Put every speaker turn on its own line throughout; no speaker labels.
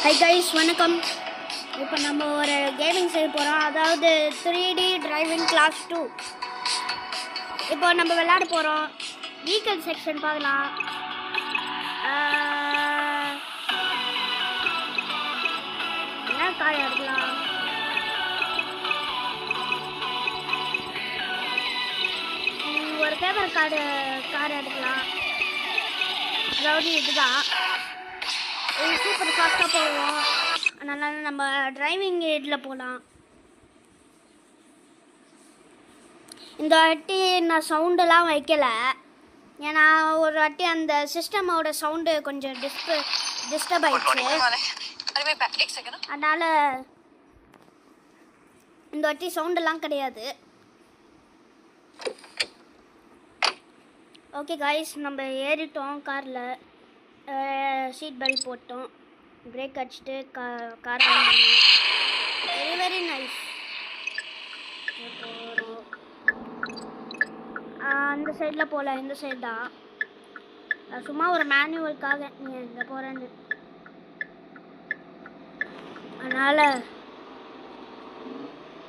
Hi guys, வணக்கம். இப்போ நம்ம ஒரு கேமிங் செய்ய போகிறோம், அதாவது 3D டிரைவிங் கிளாஸ் 2. இப்போ நம்ம விளையாட போகிறோம். வீக்கல் செக்ஷன் பார்க்கலாம். என்ன கார் எடுக்கலாம்? ஒரு பேப்பர் கார் எடுக்கலாம். அதாவது இதுதான் சூப்பர் ஃபாஸ்ட்டாக போவோம். அதனால் நம்ம டிரைவிங் எய்டில் போகலாம். இந்த வாட்டி நான் சவுண்டெல்லாம் வைக்கலை, ஏன்னா ஒரு வாட்டி அந்த சிஸ்டமோட சவுண்டு கொஞ்சம் டிஸ்டர்ப் ஆயிடுச்சு. அதனால் இந்த வாட்டி சவுண்டெல்லாம் கிடையாது. ஓகே காய்ஸ், நம்ம ஏறிட்டோம் காரில். சீட் பெல்ட் போட்டோம், பிரேக் அடிச்சுட்டு கார் வெரி வெரி நைஸ். அந்த சைடில் போகல, இந்த சைடு தான். சும்மா ஒரு மேனுவலுக்காக நீ இங்கே போகிறேன்னு. அதனால்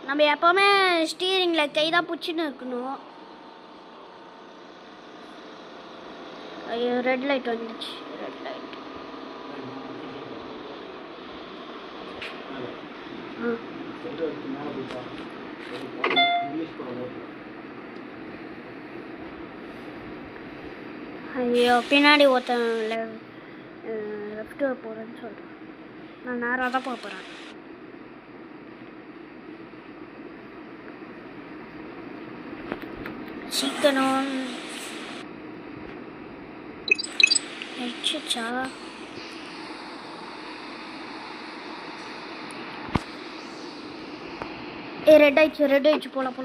நம்ம எப்போவுமே ஸ்டீரிங்கில் கை தான் பிடிச்சின்னு இருக்கணும். ஐயோ, ரெட் லைட் வந்துடுச்சு. Red light. ஐயோ, பின்னாடி ஒருத்தன் லெஃப்ட்டு போகிறேன்னு சொல்கிறேன். நான் நேராக தான் போக போகிறேன். சீக்கிரம் வச்சுச்சா? ரெட் ஆயிடுச்சு. போகலாம்.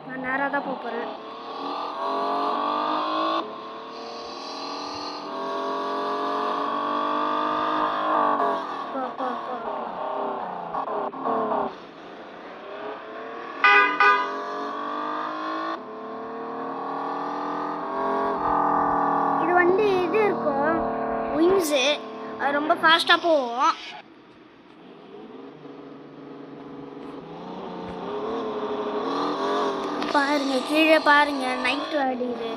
நான் நேராக தான் போகிறேன். இது வந்து இது இருக்கும், விங்ஸு. அது ரொம்ப ஃபாஸ்ட்டாக போகும். பாருங்க, கீழே பாருங்க, நைட் அடிக்குது.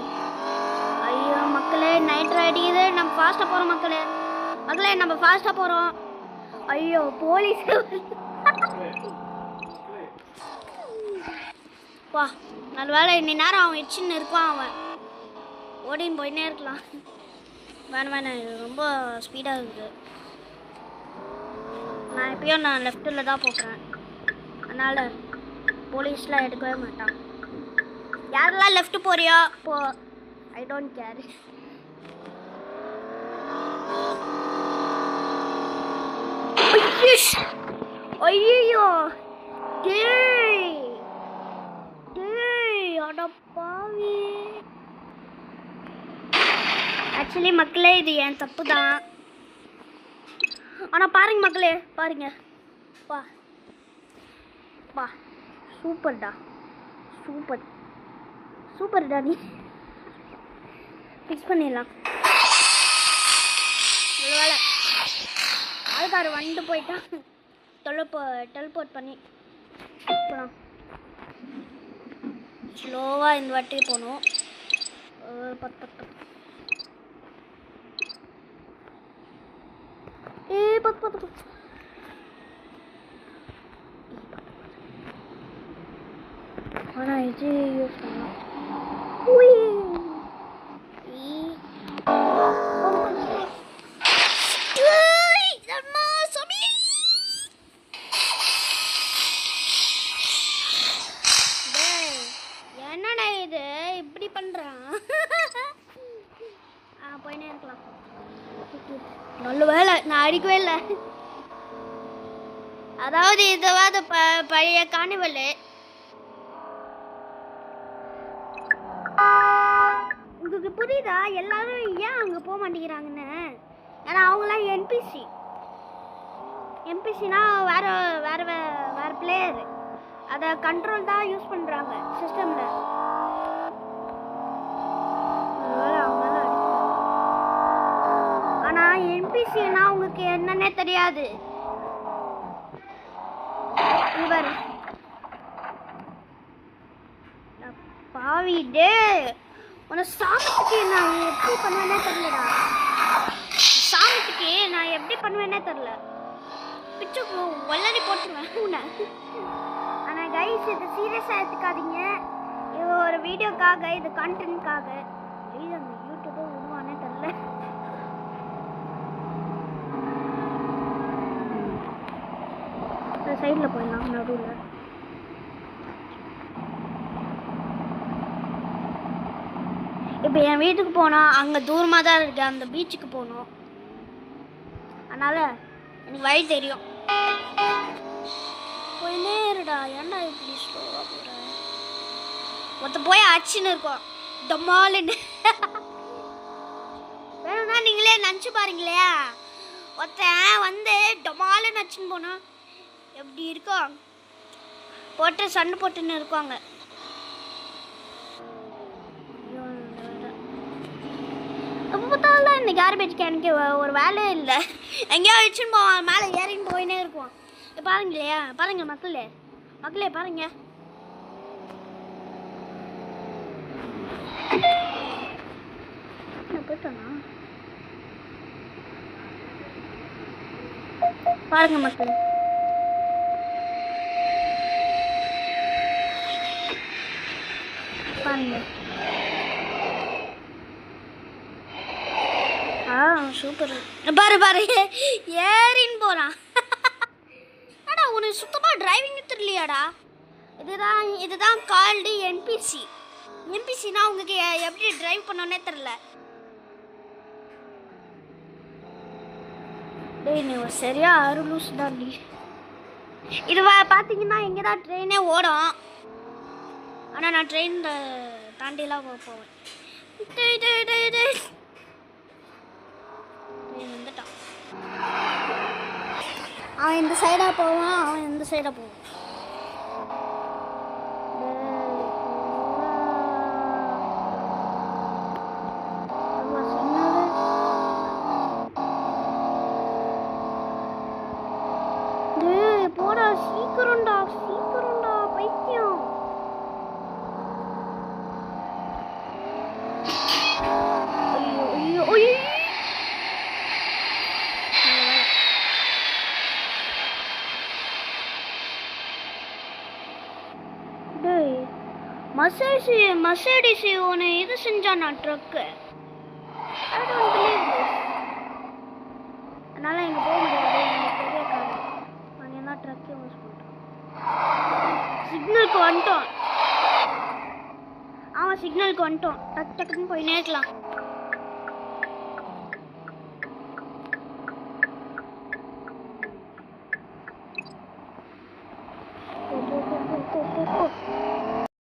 ஐயோ மக்களே, நைட் அடிக்குது. நம்ம ஃபாஸ்ட்டாக போகிறோம் மக்களே, நம்ம ஃபாஸ்ட்டாக போகிறோம். ஐயோ, போலீஸ். வா, நல்ல வேலை இன்னி நேரம் அவன் வச்சுன்னு இருப்பான். அவன் ஓடின்னு போயின்னே இருக்கலாம். வேணாம், இது ரொம்ப ஸ்பீடாக இருக்குது. நான் எப்பயும் லெஃப்ட்டில் தான் போகிறேன். அதனால் போலீஸ்லாம் எடுக்கவே மாட்டான். யாரெல்லாம் லெஃப்ட் போறியோ போ, ஐ டோன்ட் கேர். ஐயோ, அடப்பாவி. ஆக்சுவலி மக்களே, இது என் தப்பு தான். ஆனால் பாருங்க மக்களே, பாருங்க. வா சூப்பர்டா, சூப்பர்டா. நீ ஃபிக்ஸ் பண்ணிடலாம். வேலை ஆள்கார் வந்துட்டு போயிட்டான். டெலிபோர்ட் பண்ணி போகலாம். ஸ்லோவாக இந்த வாட்டி போகணும். 10 ஆனால் இது யூஸ் பண்ணலாம். என்னடா இது இப்படி பண்றான்? போயினே இருக்கலாம். நல்ல வேலை நான் அடிக்கவே இல்லை. அதாவது இதுவாது பழைய கார்னிவல். உங்களுக்கு புரியுதா எல்லாரும் ஏன் அங்கே போக மாட்டேங்கிறாங்கன்னு? ஏன்னா அவங்களாம் என்பிசினா வேற பிளேயர். அதை கண்ட்ரோல் தான் யூஸ் பண்ணுறாங்க சிஸ்டமில். என்பிசினா உங்களுக்கு என்னன்னே தெரியாது. இவர் பாவி டே உன சாமத்துக்கு நான் எப்படி பண்ணுவேனே தெரியலடா. சாமத்துக்கு நான் எப்படி பண்ணுவேனே தெரியல. பிச்சு வல்லடி போட்டுருவேன் உன்னை. ஆனால் கைஸ் இது சீரியஸாக எடுத்துக்காதீங்க. இது ஒரு வீடியோக்காக, இது கண்டென்ட்காக. இது அந்த யூடியூபே உருவானே தெரியல. சைடில் போயிடலாம் நடுவில். இப்போ என் வீட்டுக்கு போனால் அங்கே தூரமாக தான் இருக்கு, அந்த பீச்சுக்கு போகணும். அதனால் எனக்கு வழி தெரியும். போயினே இருடா, ஏன்டா இப்படி ஸ்லோவாக போகிற? ஒருத்த போய் அச்சுன்னு இருக்கோம் டமாலுன்னு. வேணும்னா நீங்களே நினச்சி பாருங்களே, ஒருத்தன் வந்து டமாலுன்னு அச்சுன்னு போனா எப்படி இருக்கும்? போட்டு சண்டை போட்டுன்னு இருக்காங்க. எப்போ பார்த்தாலும் இந்த கேர்பேஜ் கேனுக்கு ஒரு வேலையே இல்லை. எங்கேயோ அழிச்சுன்னு போவான், மேலே ஏறின்னு போயினே இருக்குவான். பாருங்களே, பாருங்க மக்களே, மக்களே பாருங்க. போயிட்டோண்ணா பாருங்க மக்களே. பாருங்க. சூப்பர். பாரு பாரு ஏறின்னு போறான். அடா உனக்கு சுத்தமாக டிரைவிங் தெரியலையாடா? இதுதான் கால்டு என்பிசி. என்பிசினா உங்களுக்கு எப்படி டிரைவ் பண்ணோன்னே தெரியல. டேய் நீ ஒரு சரியா அருளூஸ் தாண்டி. இது பார்த்தீங்கன்னா இங்கே தான் ட்ரெயினே ஓடும். ஆனால் நான் ட்ரெயின் தாண்டிலாம் போவேன். வந்துட்டான். அவன் இந்த சைடாக போவான், அவன் இந்த சைடாக போவான். போடா சீக்கிரம்டா, சீக்கிரம்டா பைத்தியம். ஐயோ ஐயோ ஐயோ. டேய் மர்சிடிஸ் ஒன்று இது செஞ்சானா ட்ரக்கு. அதனால இங்கே போக முடியாது, எனக்கு பெரிய கார். நாங்கள் என்ன ட்ரக்கே யூஸ் பண்ணுறோம். சிக்னலுக்கு வந்துட்டோம். ஆமாம் சிக்னலுக்கு வந்துட்டோம். டக்குன்னு போய் நேர்க்கலாம்.